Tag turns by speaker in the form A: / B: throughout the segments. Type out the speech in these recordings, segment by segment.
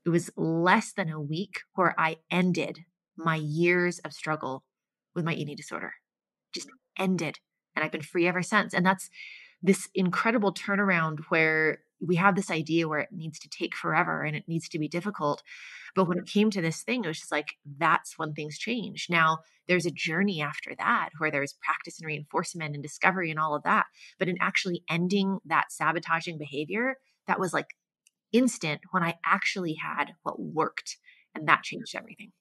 A: it was less than a week where I ended my years of struggle with my eating disorder. Just ended. And I've been free ever since. And that's this incredible turnaround where we have this idea where it needs to take forever and it needs to be difficult. But when it came to this thing, it was just like, that's when things change. Now, there's a journey after that where there's practice and reinforcement and discovery and all of that. But in actually ending that sabotaging behavior, that was like instant when I actually had what worked. And that changed everything.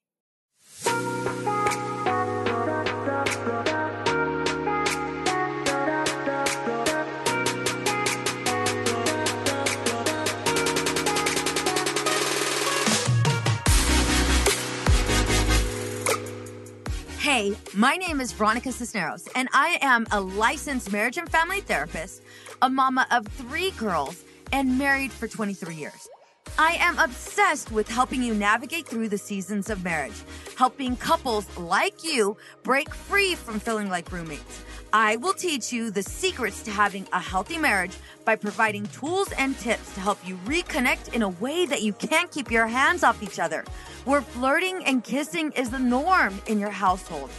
B: Hey, my name is Veronica Cisneros, and I am a licensed marriage and family therapist, a mama of 3 girls, and married for 23 years. I am obsessed with helping you navigate through the seasons of marriage, helping couples like you break free from feeling like roommates. I will teach you the secrets to having a healthy marriage by providing tools and tips to help you reconnect in a way that you can't keep your hands off each other, where flirting and kissing is the norm in your household.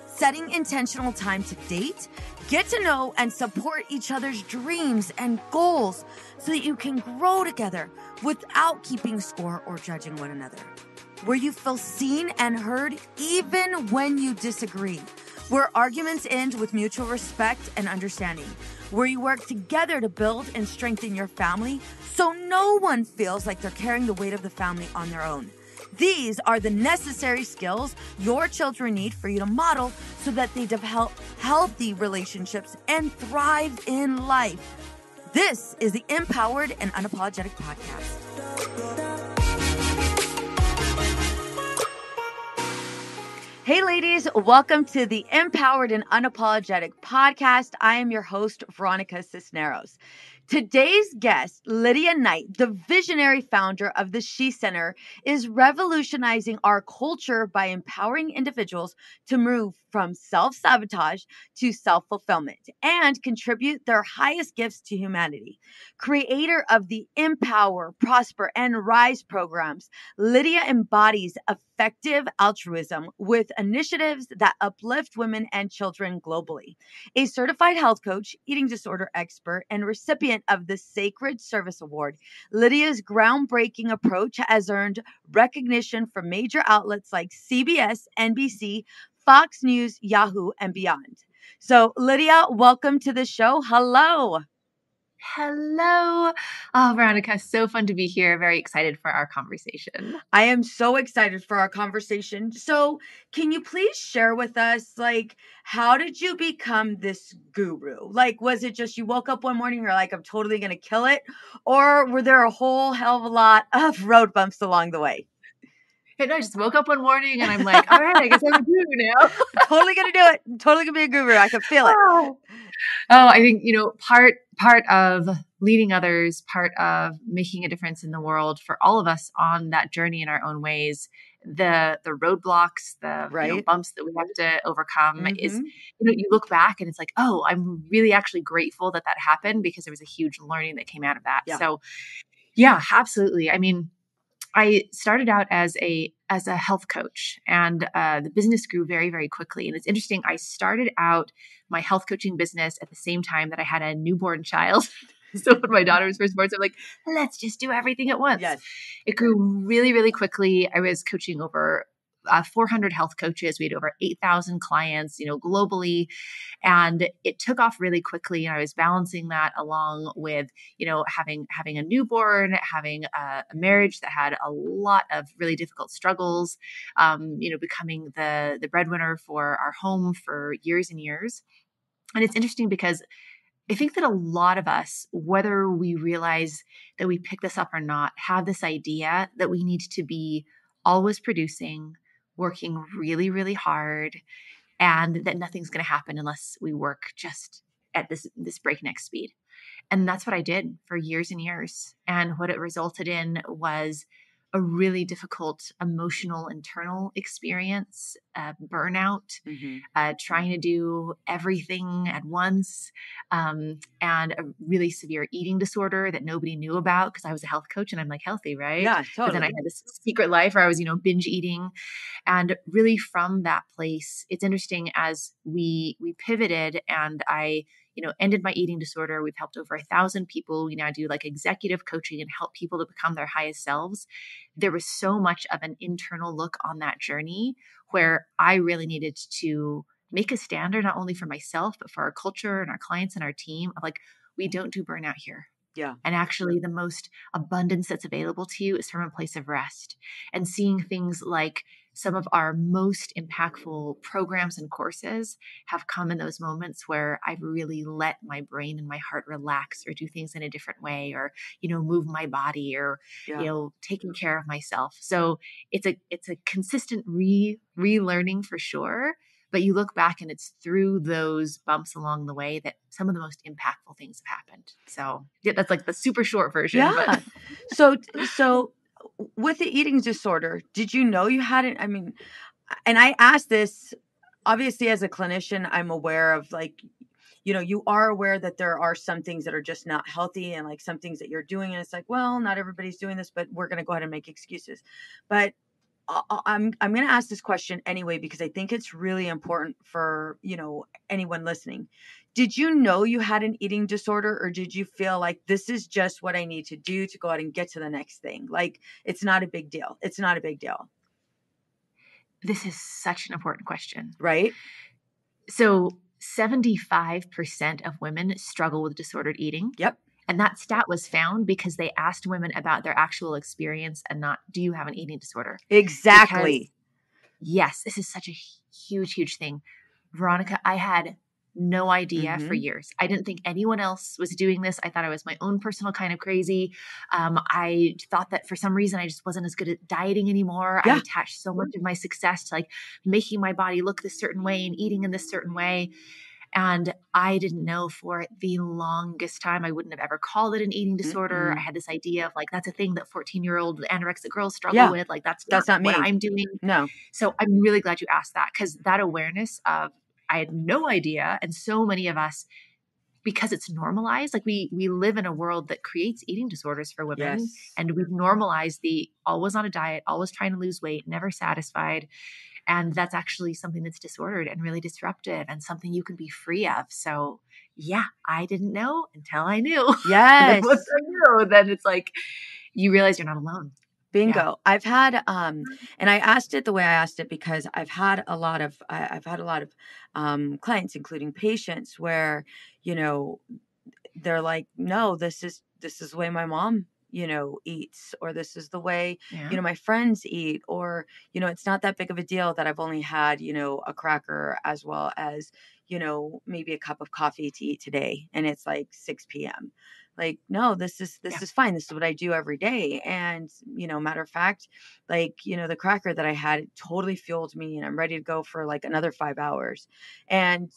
B: Setting intentional time to date, get to know and support each other's dreams and goals so that you can grow together without keeping score or judging one another. Where you feel seen and heard even when you disagree. Where arguments end with mutual respect and understanding. Where you work together to build and strengthen your family so no one feels like they're carrying the weight of the family on their own. These are the necessary skills your children need for you to model so that they develop healthy relationships and thrive in life. This is the Empowered and Unapologetic Podcast. Hey ladies, welcome to the Empowered and Unapologetic Podcast. I am your host, Veronica Cisneros. Today's guest, Lydia Knight, the visionary founder of the She Center, is revolutionizing our culture by empowering individuals to move from self-sabotage to self-fulfillment and contribute their highest gifts to humanity. Creator of the Empower, Prosper, and Rise programs, Lydia embodies effective altruism with initiatives that uplift women and children globally. A certified health coach, eating disorder expert, and recipient of the Sacred Service Award, Lydia's groundbreaking approach has earned recognition from major outlets like CBS, NBC, Fox News, Yahoo, and beyond. So, Lydia, welcome to the show. Hello.
A: Hello. Oh, Veronica, so fun to be here. Very excited for our conversation.
B: I am so excited for our conversation. So, can you please share with us, how did you become this guru? Was it just you woke up one morning and you're like, I'm totally going to kill it? Or were there a whole hell of a lot of road bumps along the way?
A: Hey, no, I just woke up one morning and I'm like, all right, I guess I'm a guru now.
B: Totally going to do it. I'm totally going to be a guru. I can feel it.
A: I think, part of leading others, part of making a difference in the world for all of us on that journey in our own ways, the roadblocks, the bumps that we have to overcome is, you look back and it's like, oh, I'm really actually grateful that happened because there was a huge learning that came out of that.
B: Yeah.
A: So yeah, absolutely. I mean, I started out as a health coach, and the business grew very, very quickly. And it's interesting. I started out my health coaching business at the same time that I had a newborn child. So when my daughter was first born, so I'm like, let's just do everything at once.
B: Yes.
A: It grew really, really quickly. I was coaching over 400 health coaches. We had over 8,000 clients, globally. And it took off really quickly. And I was balancing that along with, having a newborn, having a marriage that had a lot of really difficult struggles, becoming the breadwinner for our home for years and years. And it's interesting because I think that a lot of us, whether we realize that we pick this up or not, have this idea that we need to be always producing, working really, really hard, and that nothing's going to happen unless we work just at this breakneck speed. And that's what I did for years and years. And what it resulted in was a really difficult emotional internal experience, burnout, trying to do everything at once, and a really severe eating disorder that nobody knew about because I was a health coach and I'm like healthy, right?
B: Yeah,
A: But then I
B: totally.
A: had this secret life where I was, binge eating. And really from that place, it's interesting as we pivoted and I, ended my eating disorder. We've helped over 1,000 people. We now do like executive coaching and help people to become their highest selves. There was so much of an internal look on that journey where I really needed to make a standard, not only for myself, but for our culture and our clients and our team of like, we don't do burnout here.
B: Yeah.
A: And actually, the most abundance that's available to you is from a place of rest. And seeing things like some of our most impactful programs and courses have come in those moments where I've really let my brain and my heart relax or do things in a different way or, move my body or, taking care of myself. So it's a consistent relearning for sure. But you look back and it's through those bumps along the way that some of the most impactful things have happened. So yeah, that's like the super short version.
B: Yeah.
A: But
B: So with the eating disorder, did you know you had it? I mean, and I asked this, obviously as a clinician, I'm aware of like, you are aware that there are some things that are just not healthy and like some things that you're doing. And it's like, well, not everybody's doing this, but we're going to go ahead and make excuses. But I'm going to ask this question anyway, because I think it's really important for, anyone listening. Did you know you had an eating disorder, or did you feel like this is just what I need to do to go out and get to the next thing? Like, it's not a big deal. It's not a big deal.
A: this is such an important question.
B: Right?
A: So 75% of women struggle with disordered eating.
B: Yep.
A: And that stat was found because they asked women about their actual experience and not, do you have an eating disorder?
B: Exactly.
A: Because, yes, this is such a huge, huge thing. Veronica, I had no idea for years. I didn't think anyone else was doing this. I thought I was my own personal kind of crazy. I thought that for some reason I just wasn't as good at dieting anymore.
B: Yeah.
A: I attached so much of my success to like making my body look this certain way and eating in this certain way. And I didn't know for the longest time, I wouldn't have ever called it an eating disorder. I had this idea of like, that's a thing that 14-year-old anorexic girls struggle with. Like, that's not
B: me.
A: what I'm doing.
B: No.
A: So I'm really glad you asked that, because that awareness of, I had no idea. And so many of us, because it's normalized, like we live in a world that creates eating disorders for women.
B: Yes.
A: And we've normalized the always on a diet, always trying to lose weight, never satisfied. And that's actually something that's disordered and really disruptive and something you can be free of. So yeah, I didn't know until I knew. And then
B: Yes.
A: once I knew, then it's like, you realize you're not alone.
B: Bingo.
A: Yeah.
B: I've had, and I asked it the way I asked it because I've had a lot of clients, including patients, where, they're like, no, this is the way my mom, eats, or this is the way, my friends eat, or, it's not that big of a deal that I've only had, a cracker as well as, maybe a cup of coffee to eat today. And it's like 6 p.m. Like, no, this is fine. This is what I do every day. And, matter of fact, like, the cracker that I had, it totally fueled me and I'm ready to go for like another 5 hours. And,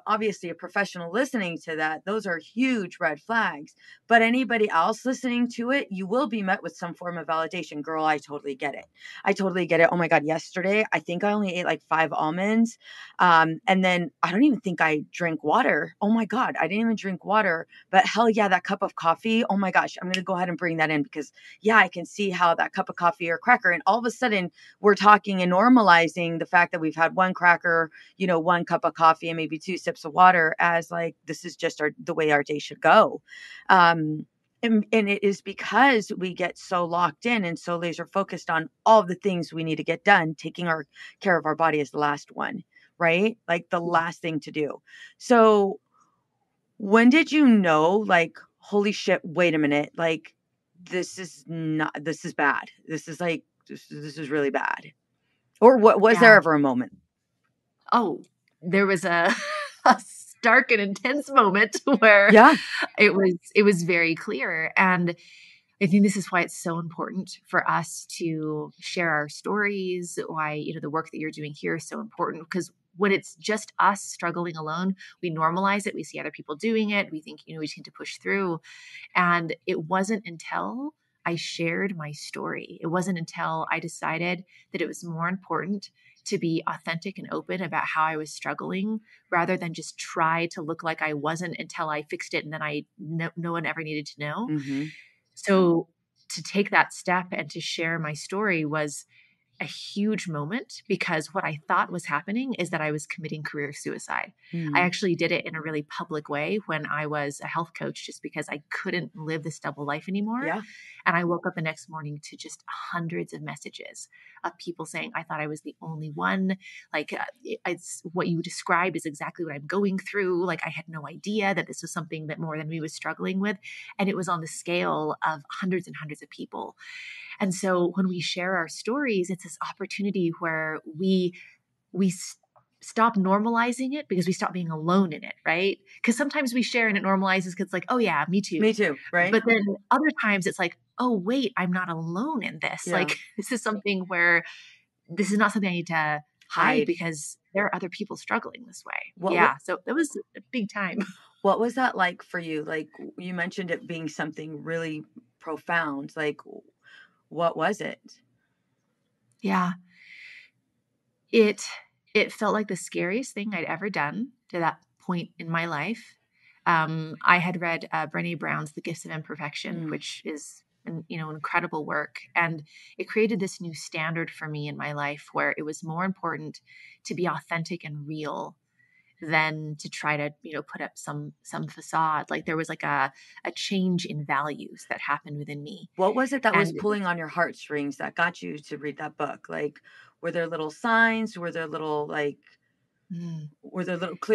B: obviously a professional listening to that, those are huge red flags. But anybody else listening to it, you will be met with some form of validation. Girl, I totally get it. I totally get it. Oh my God, yesterday, I think I only ate like 5 almonds. And then I don't even think I drank water. Oh my God, I didn't even drink water. But hell yeah, that cup of coffee. Oh my gosh, I'm going to go ahead and bring that in because yeah, I can see how that cup of coffee or cracker. And all of a sudden we're talking and normalizing the fact that we've had one cracker, 1 cup of coffee and maybe 2 sips of water as like, this is just the way our day should go. And it is because we get so locked in and so laser focused on all the things we need to get done. Taking care of our body is the last one, right? Like the last thing to do. So when did you know, like, holy shit, wait a minute, like, this is bad. This is really bad. Or what was there ever a moment?
A: Oh, there was a stark and intense moment where it was very clear. And I think this is why it's so important for us to share our stories, why, the work that you're doing here is so important, because when it's just us struggling alone, we normalize it. We see other people doing it. We think, we just need to push through. And it wasn't until I shared my story. It wasn't until I decided that it was more important to be authentic and open about how I was struggling rather than just try to look like I wasn't until I fixed it and then no one ever needed to know.
B: Mm-hmm.
A: So to take that step and to share my story was a huge moment, because what I thought was happening is that I was committing career suicide. I actually did it in a really public way when I was a health coach, just because I couldn't live this double life anymore.
B: Yeah.
A: And I woke up the next morning to just hundreds of messages of people saying, I thought I was the only one. Like, it's what you described is exactly what I'm going through. Like, I had no idea that this was something that more than me was struggling with. And it was on the scale of hundreds and hundreds of people. And so when we share our stories, it's this opportunity where we stop normalizing it because we stop being alone in it, right? Because sometimes we share and it normalizes because it's like, oh yeah, me too.
B: Me too, right?
A: But then other times it's like, oh wait, I'm not alone in this.
B: Yeah.
A: Like, this is something where this is not something I need to hide because there are other people struggling this way. So that was a big time.
B: What was that like for you? Like, you mentioned it being something really profound. Like, what was it?
A: Yeah. It felt like the scariest thing I'd ever done to that point in my life. I had read Brené Brown's The Gifts of Imperfection, which is incredible work, and it created this new standard for me in my life where it was more important to be authentic and real than to try to put up some facade. Like, there was like a change in values that happened within me.
B: What was it that was
A: And
B: pulling on your heartstrings that got you to read that book? Like, were there little signs? Were there little clear?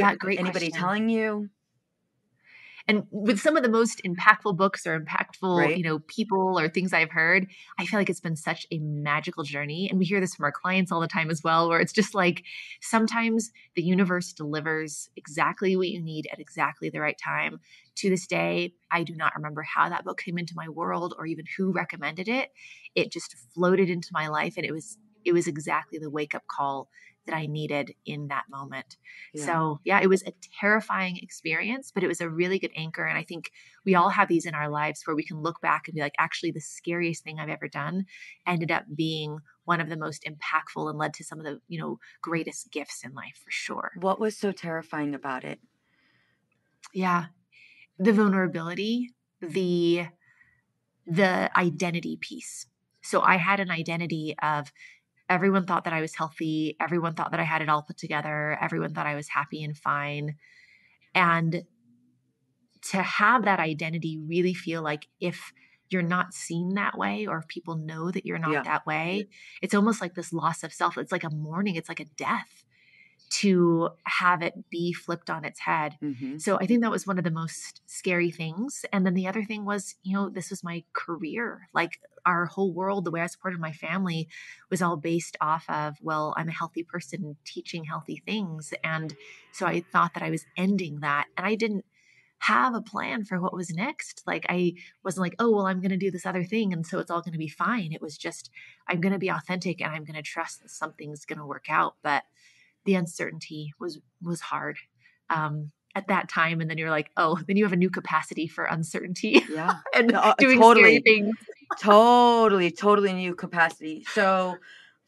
A: Yeah, great
B: Anybody
A: question.
B: telling you?
A: And with some of the most impactful books or impactful,
B: Right.
A: people or things I've heard, I feel like it's been such a magical journey. And we hear this from our clients all the time as well, where it's just like, sometimes the universe delivers exactly what you need at exactly the right time. To this day, I do not remember how that book came into my world or even who recommended it. It just floated into my life, and it was exactly the wake-up call that I needed in that moment.
B: Yeah.
A: So yeah, it was a terrifying experience, but it was a really good anchor. And I think we all have these in our lives where we can look back and be like, actually, the scariest thing I've ever done ended up being one of the most impactful and led to some of the, greatest gifts in life, for sure.
B: What was so terrifying about it?
A: Yeah. The vulnerability, the identity piece. So I had an identity of, everyone thought that I was healthy. Everyone thought that I had it all put together. Everyone thought I was happy and fine. And to have that identity really feel like, if you're not seen that way, or if people know that you're not that way, it's almost like this loss of self. It's like a mourning. It's like a death to have it be flipped on its head.
B: Mm-hmm.
A: So I think that was one of the most scary things. And then the other thing was, this was my career. Like, our whole world, the way I supported my family was all based off of, well, I'm a healthy person teaching healthy things. And so I thought that I was ending that. And I didn't have a plan for what was next. Like, I wasn't like, oh, well, I'm going to do this other thing, and so it's all going to be fine. It was just, I'm going to be authentic and I'm going to trust that something's going to work out. But the uncertainty was hard at that time. And then you're like, oh, then you have a new capacity for uncertainty.
B: Yeah.
A: And doing scary things.
B: Totally new capacity. So,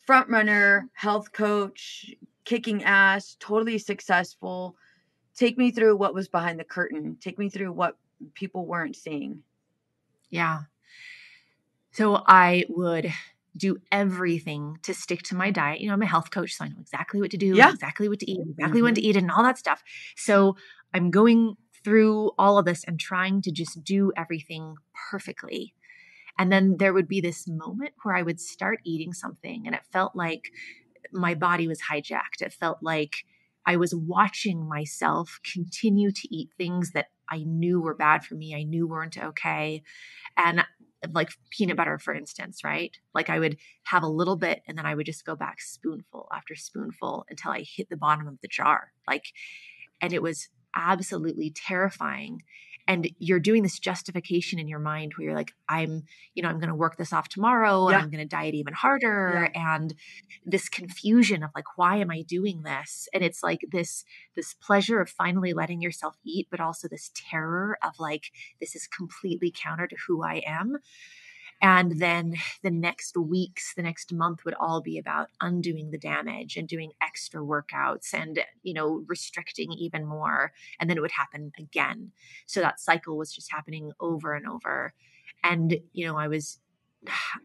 B: front runner, health coach, kicking ass, totally successful. Take me through what was behind the curtain. Take me through what people weren't seeing.
A: Yeah. So I would do everything to stick to my diet. I'm a health coach, so I know exactly what to do, exactly what to eat, exactly when to eat, and all that stuff. So I'm going through all of this and trying to just do everything perfectly. And then there would be this moment where I would start eating something, and it felt like my body was hijacked. It felt like I was watching myself continue to eat things that I knew were bad for me, I knew weren't okay. And like peanut butter, for instance, right? Like, I would have a little bit and then I would just go back spoonful after spoonful until I hit the bottom of the jar. And it was absolutely terrifying. And you're doing this justification in your mind where you're like, I'm going to work this off tomorrow, and I'm going to diet even harder. And this confusion of like, why am I doing this? And it's like this pleasure of finally letting yourself eat, but also this terror of like, this is completely counter to who I am. And then the next weeks, the next month would all be about undoing the damage and doing extra workouts and, restricting even more. And then it would happen again. So that cycle was just happening over and over. And,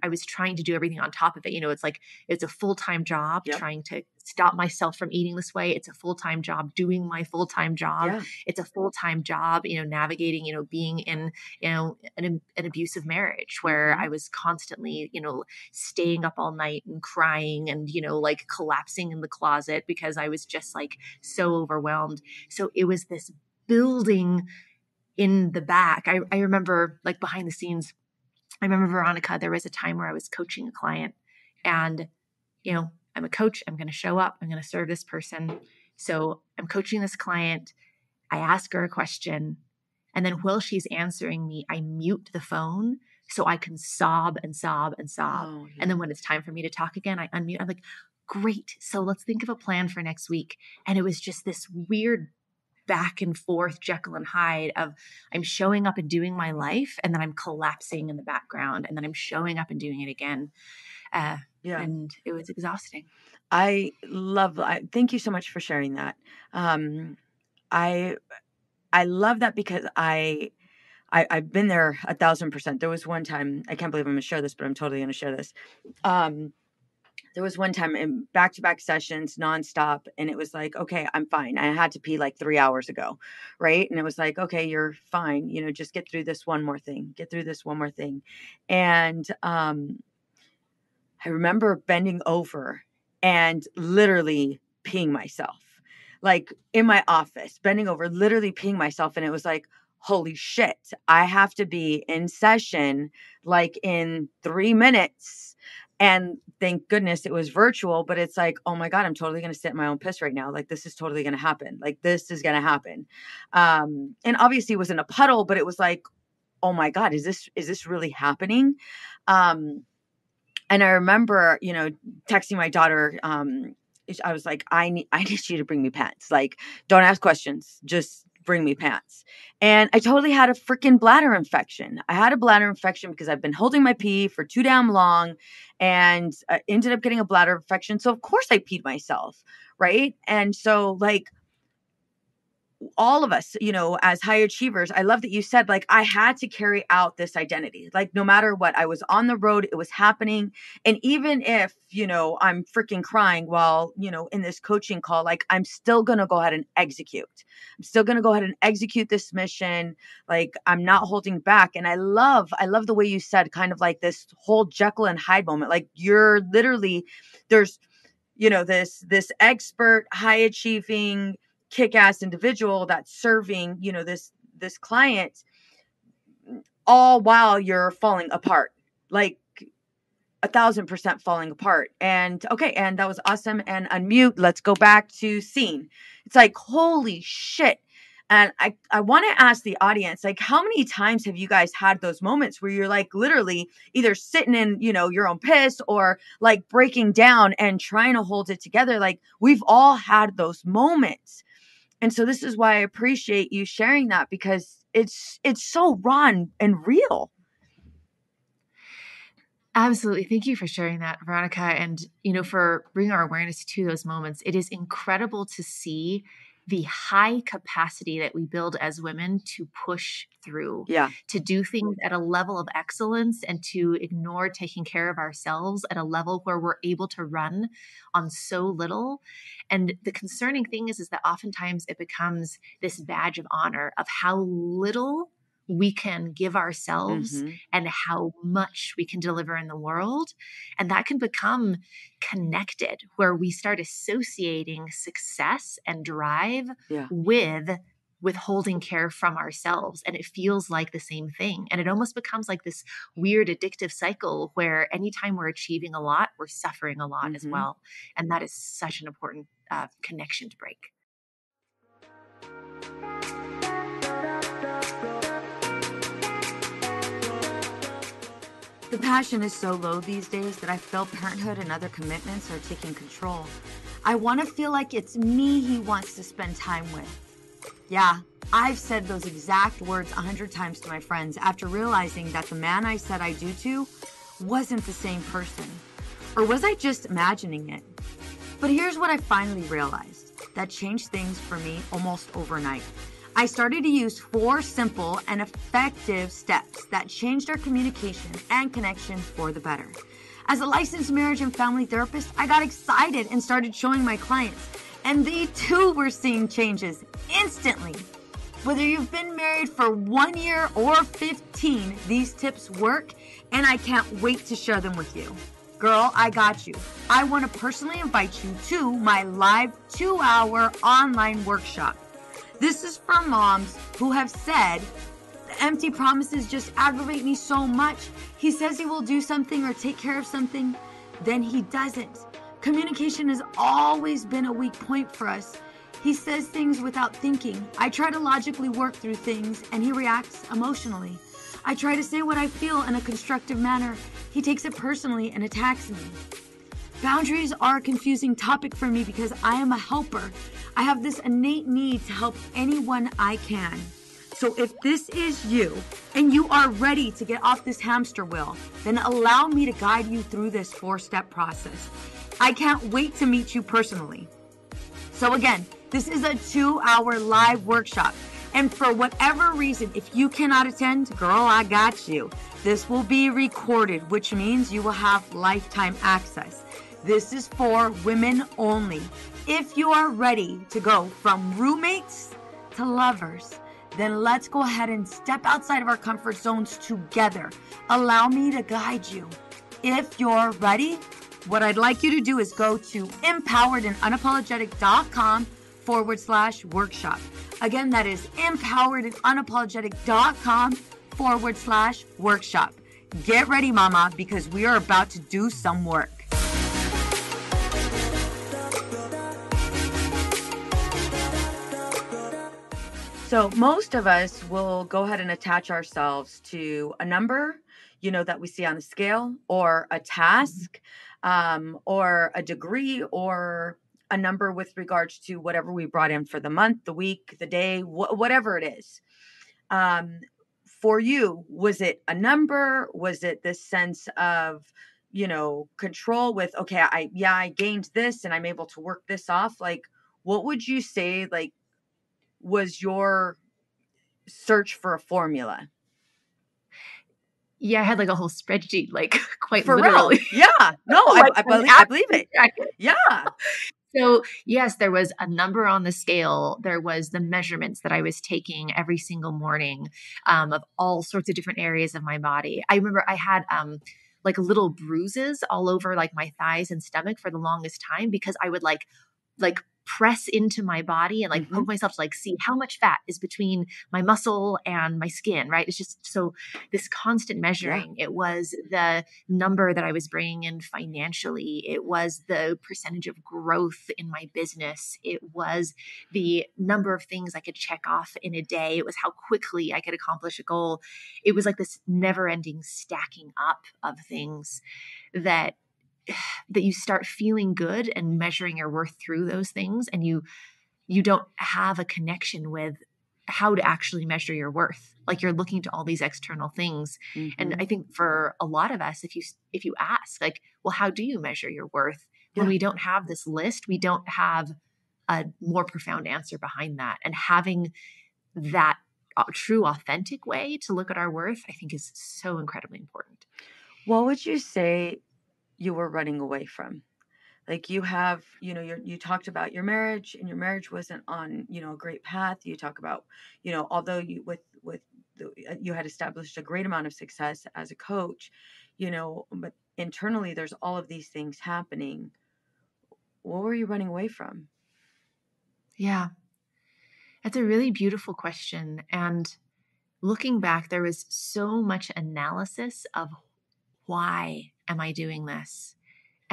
A: I was trying to do everything on top of it. It's like, it's a full-time job trying to stop myself from eating this way. It's a full-time job doing my full-time job.
B: Yeah.
A: It's a full-time job, navigating, being in, an abusive marriage where I was constantly, staying up all night and crying and, like collapsing in the closet because I was just like so overwhelmed. So it was this building in the back. I remember like behind the scenes, I remember, Veronica, there was a time where I was coaching a client and, I'm a coach. I'm going to show up. I'm going to serve this person. So I'm coaching this client. I ask her a question. And then while she's answering me, I mute the phone so I can sob and sob and sob.
B: Oh, yeah.
A: And then when it's time for me to talk again, I unmute. I'm like, great. So let's think of a plan for next week. And it was just this weird back and forth Jekyll and Hyde of I'm showing up and doing my life and then I'm collapsing in the background and then I'm showing up and doing it again. And it was exhausting.
B: Thank you so much for sharing that. I love that because I've been there 1,000%. There was one time, I can't believe I'm going to share this, but I'm totally going to share this. There was one time in back-to-back sessions, nonstop, and it was like, okay, I'm fine. I had to pee like 3 hours ago, right? And it was like, okay, you're fine. Just get through this one more thing. Get through this one more thing. And I remember bending over and literally peeing myself, like in my office, bending over, literally peeing myself. And it was like, holy shit, I have to be in session like in 3 minutes. And thank goodness it was virtual, but it's like, oh my God, I'm totally going to sit in my own piss right now. Like, this is totally going to happen. Like, this is going to happen. And obviously it was in a puddle, but it was like, oh my God, is this really happening? And I remember, texting my daughter, I was like, I need you to bring me pants. Like, don't ask questions. Just bring me pants. And I totally had a freaking bladder infection. I had a bladder infection because I've been holding my pee for too damn long and ended up getting a bladder infection. So of course I peed myself. Right. And so like, all of us, as high achievers, I love that you said, like, I had to carry out this identity. Like, no matter what, I was on the road, it was happening. And even if, I'm freaking crying while, in this coaching call, like, I'm still going to go ahead and execute. I'm still going to go ahead and execute this mission. Like, I'm not holding back. And I love the way you said kind of like this whole Jekyll and Hyde moment. Like, you're literally, there's, this expert, high achieving, kick-ass individual that's serving, this client, all while you're falling apart, like 1,000% falling apart. And okay, and that was awesome. And unmute. Let's go back to scene. It's like, holy shit. And I want to ask the audience, like, how many times have you guys had those moments where you're like literally either sitting in, your own piss or like breaking down and trying to hold it together? Like, we've all had those moments. And so this is why I appreciate you sharing that, because it's so raw and real.
A: Absolutely. Thank you for sharing that, Veronica. And, for bringing our awareness to those moments. It is incredible to see the high capacity that we build as women to push through, to do things at a level of excellence and to ignore taking care of ourselves at a level where we're able to run on so little. And the concerning thing is that oftentimes it becomes this badge of honor of how little we can give ourselves and how much we can deliver in the world. And that can become connected, where we start associating success and drive with withholding care from ourselves. And it feels like the same thing. And it almost becomes like this weird addictive cycle where anytime we're achieving a lot, we're suffering a lot as well. And that is such an important connection to break.
B: The passion is so low these days that I feel parenthood and other commitments are taking control. I want to feel like it's me he wants to spend time with. Yeah, I've said those exact words 100 times to my friends after realizing that the man I said I do to wasn't the same person. Or was I just imagining it? But here's what I finally realized that changed things for me almost overnight. I started to use 4 simple and effective steps that changed our communication and connection for the better. As a licensed marriage and family therapist, I got excited and started showing my clients, and they too were seeing changes instantly. Whether you've been married for 1 year or 15, these tips work, and I can't wait to share them with you. Girl, I got you. I want to personally invite you to my live 2-hour online workshop. This is for moms who have said, the empty promises just aggravate me so much. He says he will do something or take care of something, then he doesn't. Communication has always been a weak point for us. He says things without thinking. I try to logically work through things, and he reacts emotionally. I try to say what I feel in a constructive manner. He takes it personally and attacks me. Boundaries are a confusing topic for me because I am a helper. I have this innate need to help anyone I can. So if this is you and you are ready to get off this hamster wheel, then allow me to guide you through this 4-step process. I can't wait to meet you personally. So again, this is a 2-hour live workshop. And for whatever reason, if you cannot attend, girl, I got you. This will be recorded, which means you will have lifetime access. This is for women only. If you are ready to go from roommates to lovers, then let's go ahead and step outside of our comfort zones together. Allow me to guide you. If you're ready, what I'd like you to do is go to empoweredandunapologetic.com/workshop. Again, that is empoweredandunapologetic.com/workshop. Get ready, mama, because we are about to do some work. So most of us will go ahead and attach ourselves to a number, that we see on a scale, or a task, or a degree, or a number with regards to whatever we brought in for the month, the week, the day, whatever it is. For you, was it a number? Was it this sense of, control with, okay, I gained this and I'm able to work this off? Like, what would you say, like, was your search for a formula?
A: Yeah, I had like a whole spreadsheet, like quite
B: For
A: literally.
B: real? Yeah. No,
A: Like
B: I
A: an
B: believe it.
A: jacket.
B: Yeah.
A: So yes, there was a number on the scale. There was the measurements that I was taking every single morning of all sorts of different areas of my body. I remember I had like little bruises all over like my thighs and stomach for the longest time because I would like press into my body and like poke myself to like see how much fat is between my muscle and my skin, right? It's just so this constant measuring. Yeah. It was the number that I was bringing in financially. It was the percentage of growth in my business. It was the number of things I could check off in a day. It was how quickly I could accomplish a goal. It was like this never-ending stacking up of things that you start feeling good and measuring your worth through those things. And you don't have a connection with how to actually measure your worth. Like you're looking to all these external things. And I think for a lot of us, if you ask like, well, how do you measure your worth? When we don't have this list, we don't have a more profound answer behind that. And having that true, authentic way to look at our worth, I think is so incredibly important.
B: What would you say you were running away from? Like you have, you talked about your marriage, and your marriage wasn't on, a great path. You talk about, although you you had established a great amount of success as a coach, but internally there's all of these things happening. What were you running away from?
A: Yeah, that's a really beautiful question. And looking back, there was so much analysis of why am I doing this?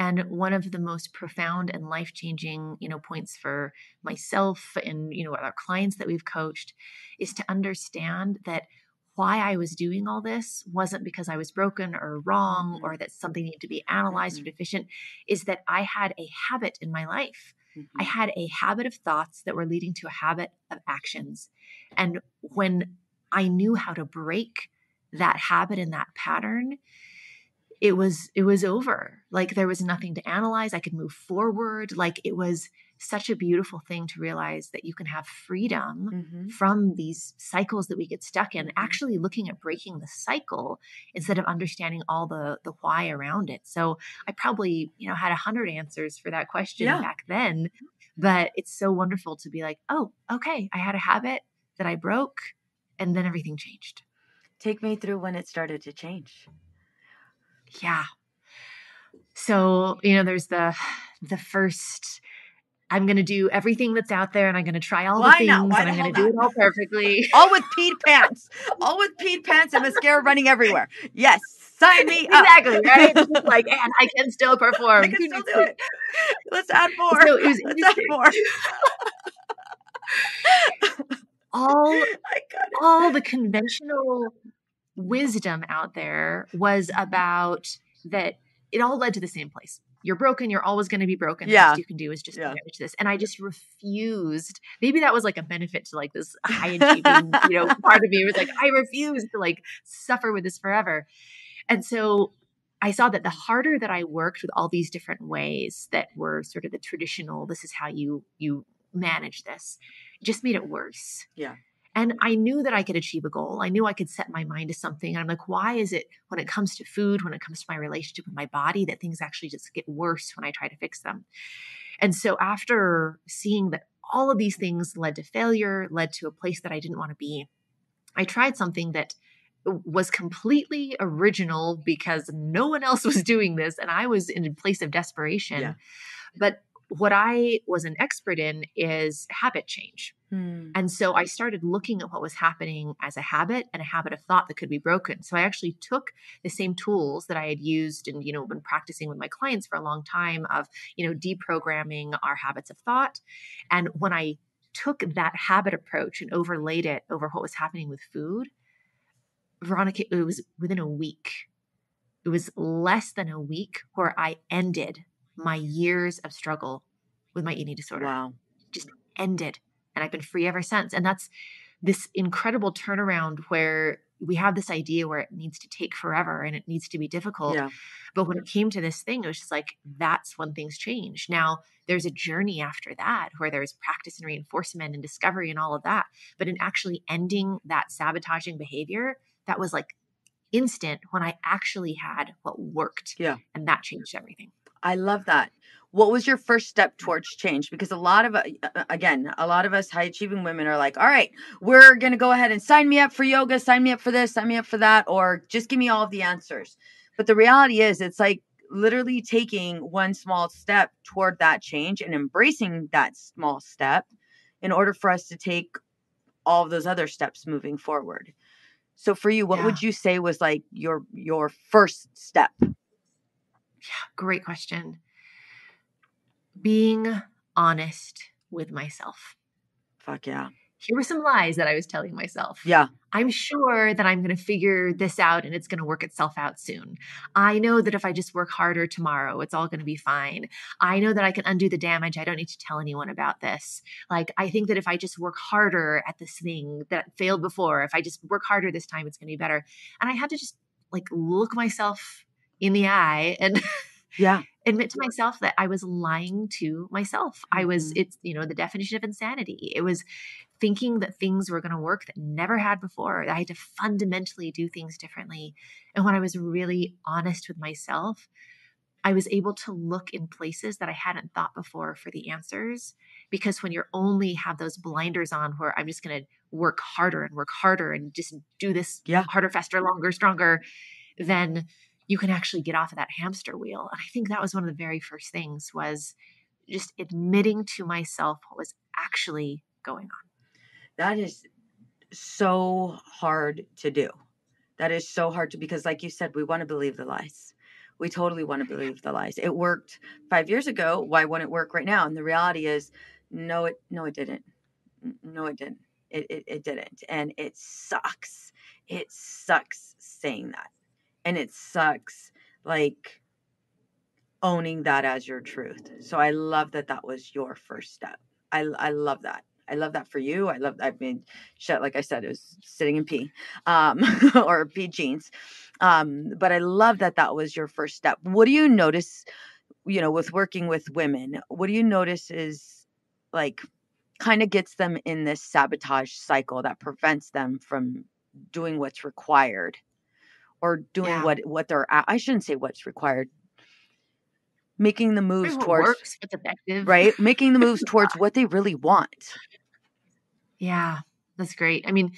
A: And one of the most profound and life-changing, points for myself and, our clients that we've coached is to understand that why I was doing all this wasn't because I was broken or wrong or that something needed to be analyzed or deficient, is that I had a habit in my life I had a habit of thoughts that were leading to a habit of actions. And when I knew how to break that habit and that pattern, it was over. Like there was nothing to analyze. I could move forward. Like it was such a beautiful thing to realize that you can have freedom from these cycles that we get stuck in, actually looking at breaking the cycle instead of understanding all the why around it. So I probably, had 100 answers for that question back then, but it's so wonderful to be like, oh, okay, I had a habit that I broke and then everything changed.
B: Take me through when it started to change.
A: Yeah. So, there's the first, I'm going to do everything that's out there and I'm going to try all the things and I'm going to do it all perfectly.
B: All with peed pants. All with peed pants and mascara running everywhere. Yes. Sign me up.
A: Exactly. Right. It's just like, and I can still perform.
B: I can still do it. Let's add more.
A: So it was
B: Let's add more.
A: all the conventional wisdom out there was about that. It all led to the same place. You're broken. You're always going to be broken. The best you can do is just manage this. And I just refused. Maybe that was like a benefit to like this high achieving, part of me was like, I refuse to like suffer with this forever. And so I saw that the harder that I worked with all these different ways that were sort of the traditional, this is how you manage this, just made it worse.
B: Yeah.
A: And I knew that I could achieve a goal. I knew I could set my mind to something. And I'm like, why is it when it comes to food, when it comes to my relationship with my body, that things actually just get worse when I try to fix them? And so after seeing that all of these things led to failure, led to a place that I didn't want to be, I tried something that was completely original because no one else was doing this. And I was in a place of desperation.
B: Yeah.
A: But what I was an expert in is habit change. And so I started looking at what was happening as a habit and a habit of thought that could be broken. So I actually took the same tools that I had used and, been practicing with my clients for a long time of, deprogramming our habits of thought. And when I took that habit approach and overlaid it over what was happening with food, Veronica, it was within a week. It was less than a week where I ended my years of struggle with my eating disorder.
B: Wow.
A: Just ended. And I've been free ever since. And that's this incredible turnaround where we have this idea where it needs to take forever and it needs to be difficult.
B: Yeah.
A: But when it came to this thing, it was just like, that's when things change. Now there's a journey after that where there's practice and reinforcement and discovery and all of that. But in actually ending that sabotaging behavior, that was like instant when I actually had what worked.
B: Yeah.
A: And that changed everything.
B: I love that. What was your first step towards change? Because a lot of us high achieving women are like, all right, we're going to go ahead and sign me up for yoga, sign me up for this, sign me up for that, or just give me all of the answers. But the reality is it's like literally taking one small step toward that change and embracing that small step in order for us to take all of those other steps moving forward. So for you, what would you say was like your first step?
A: Yeah, great question. Being honest with myself.
B: Fuck yeah.
A: Here were some lies that I was telling myself.
B: Yeah.
A: I'm sure that I'm going to figure this out and it's going to work itself out soon. I know that if I just work harder tomorrow, it's all going to be fine. I know that I can undo the damage. I don't need to tell anyone about this. Like, I think that if I just work harder at this thing that failed before, if I just work harder this time, it's going to be better. And I had to just like look myself in the eye and admit to myself that I was lying to myself. It's the definition of insanity. It was thinking that things were going to work that never had before. I had to fundamentally do things differently. And when I was really honest with myself, I was able to look in places that I hadn't thought before for the answers. Because when you only have those blinders on where I'm just going to work harder and just do this harder, faster, longer, stronger, then you can actually get off of that hamster wheel. And I think that was one of the very first things, was just admitting to myself what was actually going on.
B: That is so hard to do. That is so hard to, because like you said, we want to believe the lies. We totally want to believe the lies. It worked 5 years ago. Why wouldn't it work right now? And the reality is, no, it didn't. No, it didn't. It didn't. And it sucks. It sucks saying that. And it sucks, like, owning that as your truth. So I love that that was your first step. I love that. I love that for you. I mean, shit, like I said, it was sitting in pee, or pee jeans. But I love that that was your first step. What do you notice, with working with women? What do you notice is like kind of gets them in this sabotage cycle that prevents them from doing what's required or doing
A: Yeah.
B: what I shouldn't say what's required, making the moves
A: What
B: towards,
A: works, what's effective.
B: right? Making the moves towards what they really want.
A: Yeah, that's great. I mean,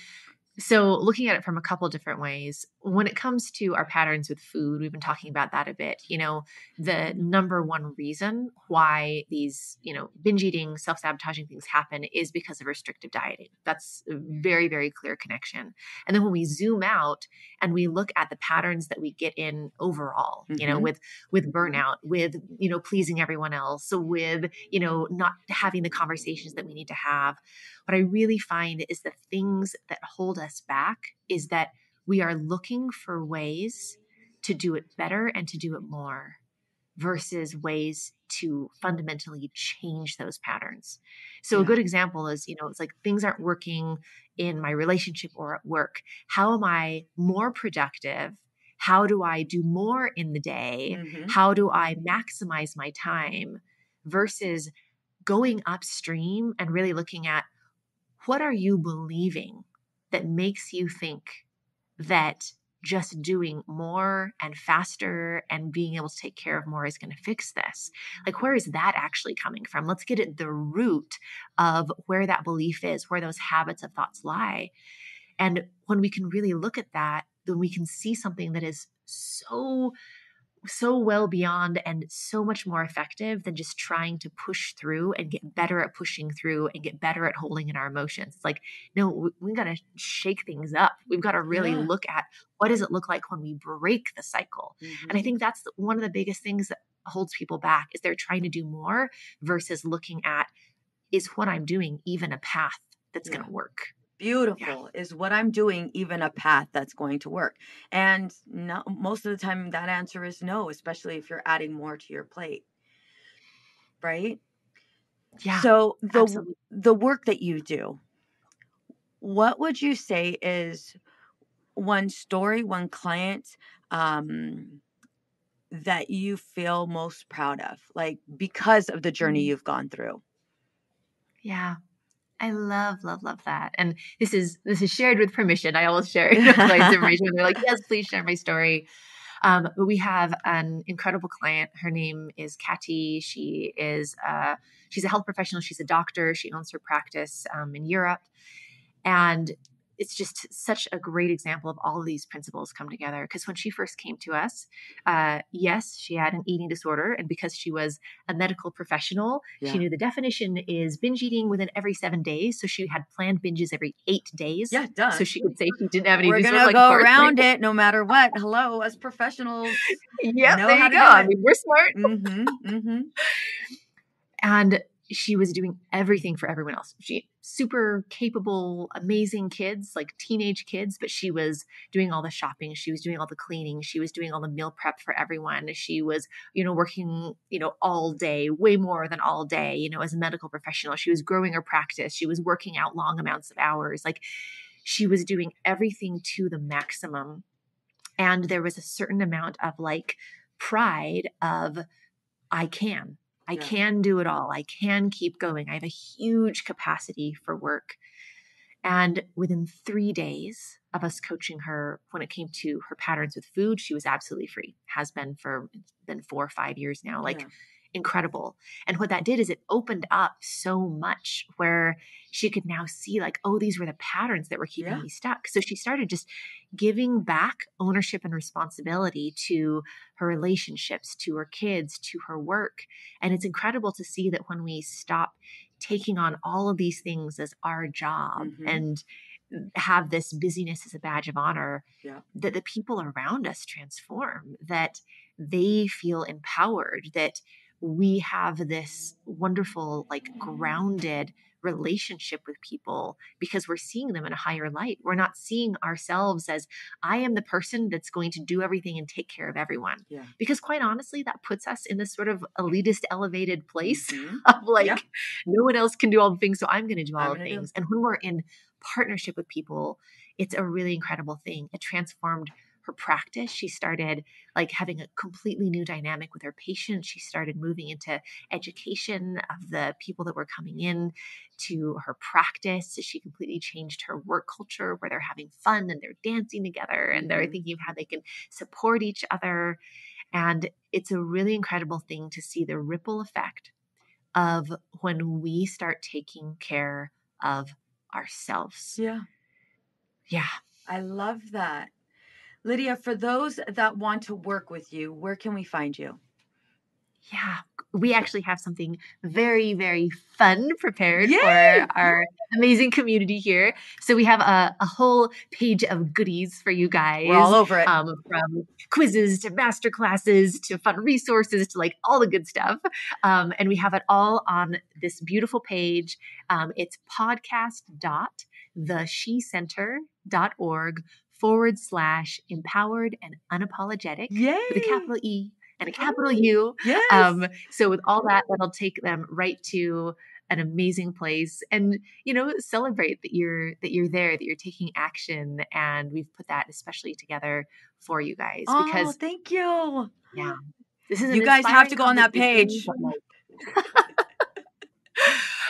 A: so looking at it from a couple different ways, when it comes to our patterns with food, we've been talking about that a bit. The number one reason why these, binge eating, self-sabotaging things happen is because of restrictive dieting. That's a very, very clear connection. And then when we zoom out and we look at the patterns that we get in overall,
B: Mm-hmm.
A: with burnout, with, pleasing everyone else, with, not having the conversations that we need to have, what I really find is the things that hold us back is that we are looking for ways to do it better and to do it more versus ways to fundamentally change those patterns. So a
B: Yeah.
A: good example is, it's like things aren't working in my relationship or at work. How am I more productive? How do I do more in the day?
B: Mm-hmm.
A: How do I maximize my time versus going upstream and really looking at what are you believing that makes you think that just doing more and faster and being able to take care of more is going to fix this? Like, where is that actually coming from? Let's get at the root of where that belief is, where those habits of thoughts lie. And when we can really look at that, then we can see something that is so well beyond and so much more effective than just trying to push through and get better at pushing through and get better at holding in our emotions. It's like, no, we've got to shake things up. We've got to really look at what does it look like when we break the cycle.
B: Mm-hmm.
A: And I think that's one of the biggest things that holds people back is they're trying to do more versus looking at, is what I'm doing even a path that's going to work?
B: Beautiful. Is what I'm doing even a path that's going to work? And no, most of the time that answer is no, especially if you're adding more to your plate, right?
A: Yeah,
B: So
A: absolutely.
B: the work that you do, what would you say is one story, one client, that you feel most proud of, like because of the journey you've gone through?
A: Yeah. I love that. And this is shared with permission. I always share clients' information when they're like, yes, please share my story. But we have an incredible client. Her name is Kati. She's a health professional. She's a doctor. She owns her practice in Europe. And it's just such a great example of all of these principles come together. Because when she first came to us, yes, she had an eating disorder. And because she was a medical professional, she knew the definition is binge eating within every 7 days. So she had planned binges every 8 days.
B: Yeah, done.
A: So she could say she didn't have any
B: We're
A: disorder.
B: gonna
A: Like,
B: go
A: of course,
B: around it no matter what. Hello, as professionals,
A: yep,
B: know
A: there
B: how
A: you
B: to
A: go.
B: do
A: I
B: it.
A: mean, we're smart.
B: Mm-hmm. Mm-hmm.
A: And she was doing everything for everyone else. She super capable, amazing kids, like teenage kids, but she was doing all the shopping. She was doing all the cleaning. She was doing all the meal prep for everyone. She was, working, all day, way more than all day, as a medical professional. She was growing her practice. She was working out long amounts of hours. Like, she was doing everything to the maximum. And there was a certain amount of like pride of, I can do it all. I can keep going. I have a huge capacity for work. And within 3 days of us coaching her, when it came to her patterns with food, she was absolutely free. Has been for it's been 4 or 5 years now. Like, incredible. And what that did is it opened up so much where she could now see like, oh, these were the patterns that were keeping me stuck. So she started just giving back ownership and responsibility to her relationships, to her kids, to her work. And it's incredible to see that when we stop taking on all of these things as our job and have this busyness as a badge of honor, that the people around us transform, that they feel empowered, that we have this wonderful, like, grounded relationship with people because we're seeing them in a higher light. We're not seeing ourselves as, I am the person that's going to do everything and take care of everyone.
B: Yeah.
A: Because quite honestly, that puts us in this sort of elitist, elevated place
B: Mm-hmm.
A: of like,
B: Yep.
A: no one else can do all the things, so I'm going to do all
B: I'm
A: the
B: gonna do.
A: things. And when we're in partnership with people, it's a really incredible thing. It transformed her practice. She started like having a completely new dynamic with her patients. She started moving into education of the people that were coming in to her practice. She completely changed her work culture where they're having fun and they're dancing together and they're thinking of how they can support each other. And it's a really incredible thing to see the ripple effect of when we start taking care of ourselves.
B: Yeah.
A: Yeah.
B: I love that. Lydia, for those that want to work with you, where can we find you?
A: Yeah, we actually have something very, very fun prepared
B: Yay!
A: for our amazing community here. So we have a whole page of goodies for you guys.
B: We're all over it.
A: From quizzes to master classes to fun resources to like all the good stuff. And we have it all on this beautiful page. It's podcast.theshecenter.org/empowered and unapologetic.
B: Yay!
A: With a capital E and a capital U.
B: Yes.
A: So with all that, that'll take them right to an amazing place and, celebrate that you're there, that you're taking action. And we've put that especially together for you guys because
B: thank you.
A: Yeah, this is
B: you guys have to go on that page.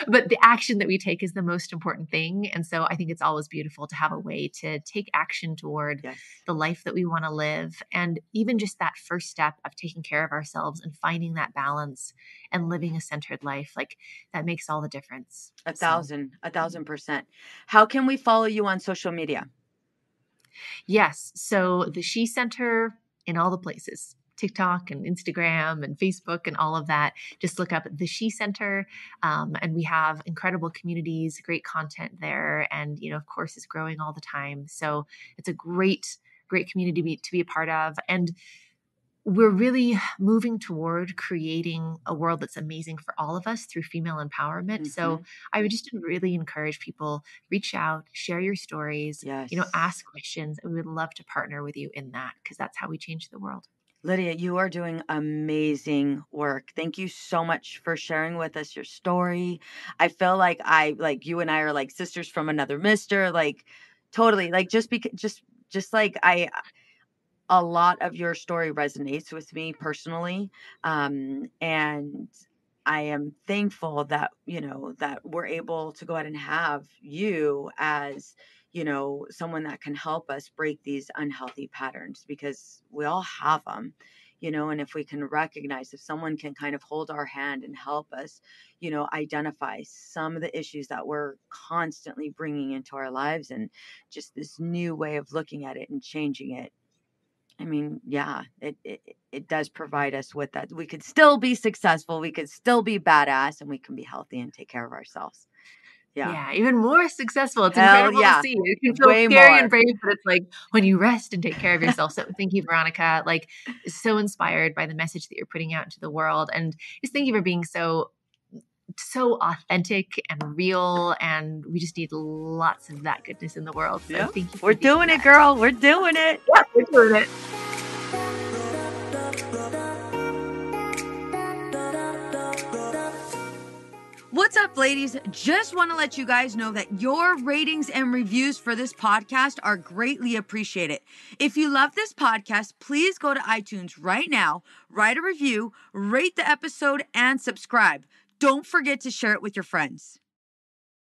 A: But the action that we take is the most important thing. And so I think it's always beautiful to have a way to take action toward the life that we want to live. And even just that first step of taking care of ourselves and finding that balance and living a centered life, like that makes all the difference.
B: 1,000%. How can we follow you on social media?
A: Yes. So the She Center in all the places. TikTok and Instagram and Facebook and all of that. Just look up the She Center. And we have incredible communities, great content there. And, of course, it's growing all the time. So it's a great, great community to be a part of. And we're really moving toward creating a world that's amazing for all of us through female empowerment. So I would just really encourage people, reach out, share your stories, ask questions. And we would love to partner with you in that because that's how we change the world.
B: Lydia, you are doing amazing work. Thank you so much for sharing with us your story. I feel like you and I are like sisters from another mister, like totally, like just like a lot of your story resonates with me personally. And I am thankful that, that we're able to go ahead and have you as, someone that can help us break these unhealthy patterns because we all have them, and if we can recognize, if someone can kind of hold our hand and help us, identify some of the issues that we're constantly bringing into our lives and just this new way of looking at it and changing it. I mean, yeah, it does provide us with that. We could still be successful. We could still be badass and we can be healthy and take care of ourselves.
A: Yeah, even more successful. It's
B: Hell
A: incredible to see. It can feel
B: Way
A: scary
B: more.
A: and brave, but it's like when you rest and take care of yourself. So thank you, Veronica. Like, so inspired by the message that you're putting out into the world. And just thank you for being so authentic and real. And we just need lots of that goodness in the world. So thank you.
B: We're doing it, girl. We're doing it.
A: Yeah, we're doing it.
B: What's up, ladies? Just want to let you guys know that your ratings and reviews for this podcast are greatly appreciated. If you love this podcast, please go to iTunes right now, write a review, rate the episode, and subscribe. Don't forget to share it with your friends.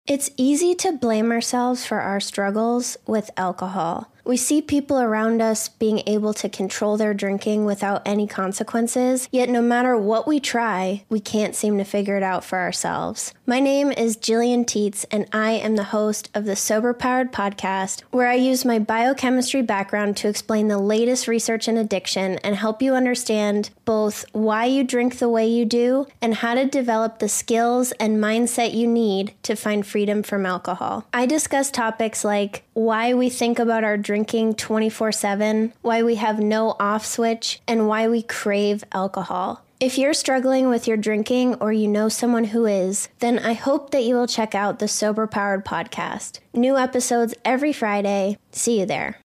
C: It's easy to blame ourselves for our struggles with alcohol. We see people around us being able to control their drinking without any consequences, yet no matter what we try, we can't seem to figure it out for ourselves. My name is Jillian Teets, and I am the host of the Sober Powered podcast, where I use my biochemistry background to explain the latest research in addiction and help you understand both why you drink the way you do and how to develop the skills and mindset you need to find freedom from alcohol. I discuss topics like why we think about our drinking drinking 24/7, why we have no off switch, and why we crave alcohol. If you're struggling with your drinking or you know someone who is, then I hope that you will check out the Sober Powered podcast. New episodes every Friday. See you there.